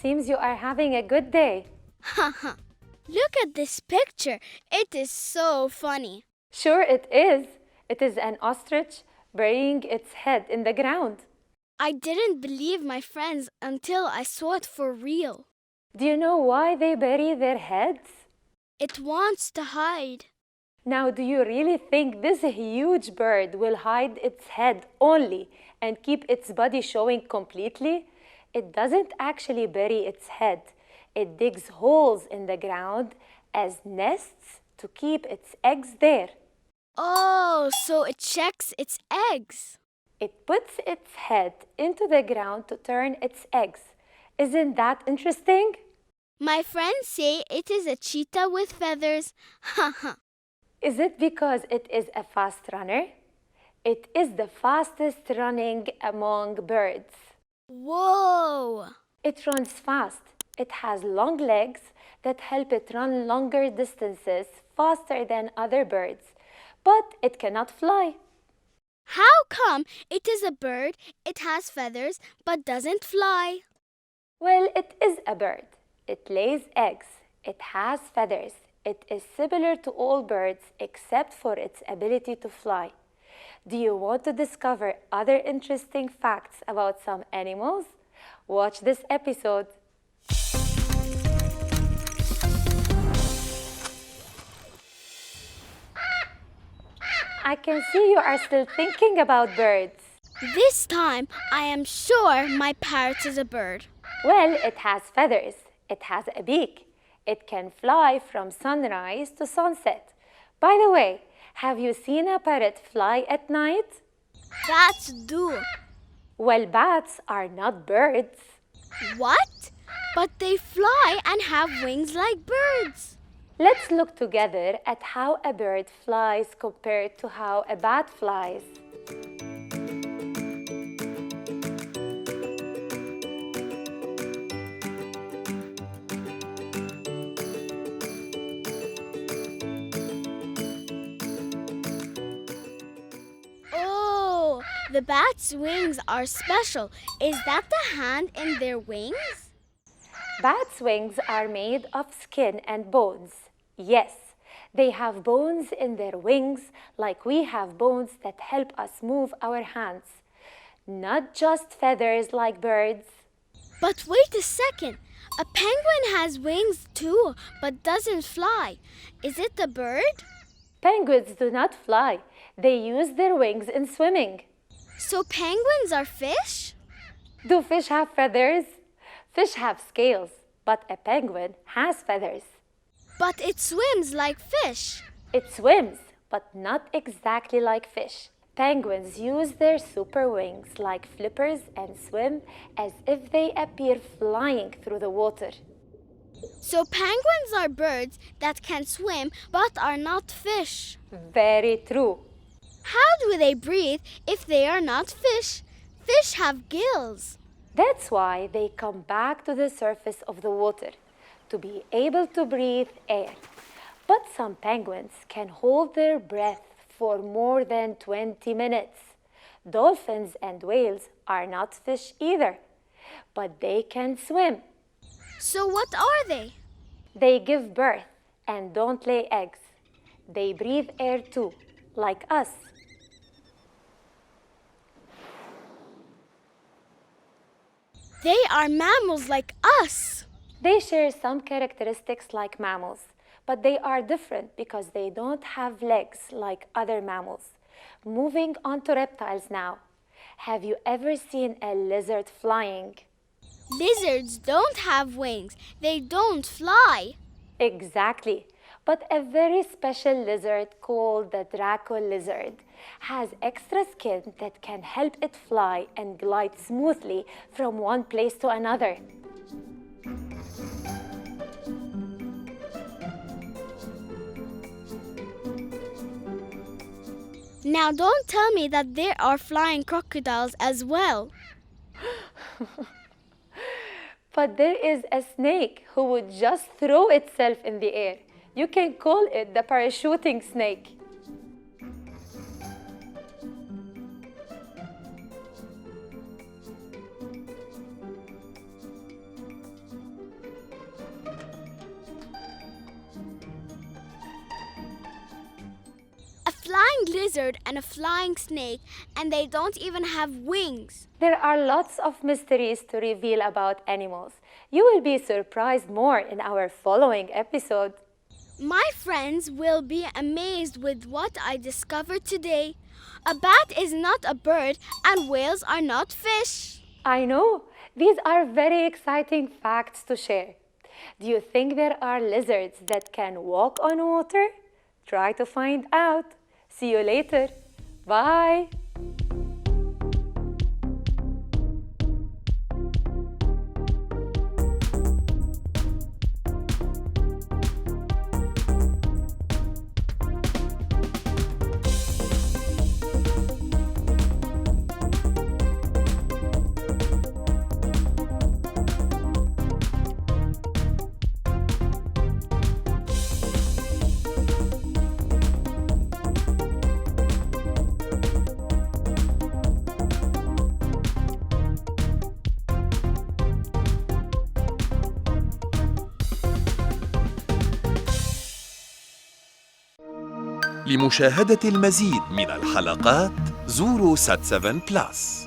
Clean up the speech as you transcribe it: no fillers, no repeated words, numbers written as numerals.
seems you are having a good day. Haha. Look at this picture. It is so funny. Sure it is. It is an ostrich burying its head in the ground. I didn't believe my friends until I saw it for real. Do you know why they bury their heads? It wants to hide. Now, do you really think this huge bird will hide its head only and keep its body showing completely? It doesn't actually bury its head. It digs holes in the ground as nests to keep its eggs there. Oh, so it checks its eggs. It puts its head into the ground to turn its eggs. Isn't that interesting? My friends say it is a cheetah with feathers. Haha. Is it because it is a fast runner? It is the fastest running among birds. Whoa! It runs fast. It has long legs that help it run longer distances faster than other birds, but it cannot fly. How come it is a bird, it has feathers, but doesn't fly? Well, it is a bird. It lays eggs. It has feathers. It is similar to all birds except for its ability to fly. Do you want to discover other interesting facts about some animals? Watch this episode. I can see you are still thinking about birds. This time, I am sure my parrot is a bird. Well, it has feathers. It has a beak. It can fly from sunrise to sunset. By the way, have you seen a parrot fly at night? Bats do. Well, bats are not birds. What? But they fly and have wings like birds. Let's look together at how a bird flies compared to how a bat flies. Oh, the bat's wings are special. Is that the hand in their wings? Bats' wings are made of skin and bones. Yes, they have bones in their wings like we have bones that help us move our hands. Not just feathers like birds. But wait a second. A penguin has wings too, but doesn't fly. Is it a bird? Penguins do not fly. They use their wings in swimming. So penguins are fish? Do fish have feathers? Fish have scales, but a penguin has feathers. But it swims like fish. It swims, but not exactly like fish. Penguins use their super wings like flippers and swim as if they appear flying through the water. So penguins are birds that can swim but are not fish. Very true. How do they breathe if they are not fish? Fish have gills. That's why they come back to the surface of the water to be able to breathe air. But some penguins can hold their breath for more than 20 minutes. Dolphins and whales are not fish either, but they can swim. So what are they? They give birth and don't lay eggs. They breathe air too, like us. They are mammals like us. They share some characteristics like mammals, but they are different because they don't have legs like other mammals. Moving on to reptiles now. Have you ever seen a lizard flying? Lizards don't have wings. They don't fly. Exactly. But a very special lizard called the Draco lizard has extra skin that can help it fly and glide smoothly from one place to another. Now don't tell me that there are flying crocodiles as well. But there is a snake who would just throw itself in the air. You can call it the parachuting snake. lizard and a flying snake, and they don't even have wings. There are lots of mysteries to reveal about animals. You will be surprised more in our following episode. My friends will be amazed with what I discovered today. A bat is not a bird, and whales are not fish. I know, these are very exciting facts to share. Do you think there are lizards that can walk on water? Try to find out. See you later. Bye. لمشاهدة المزيد من الحلقات زوروا سات7 بلس.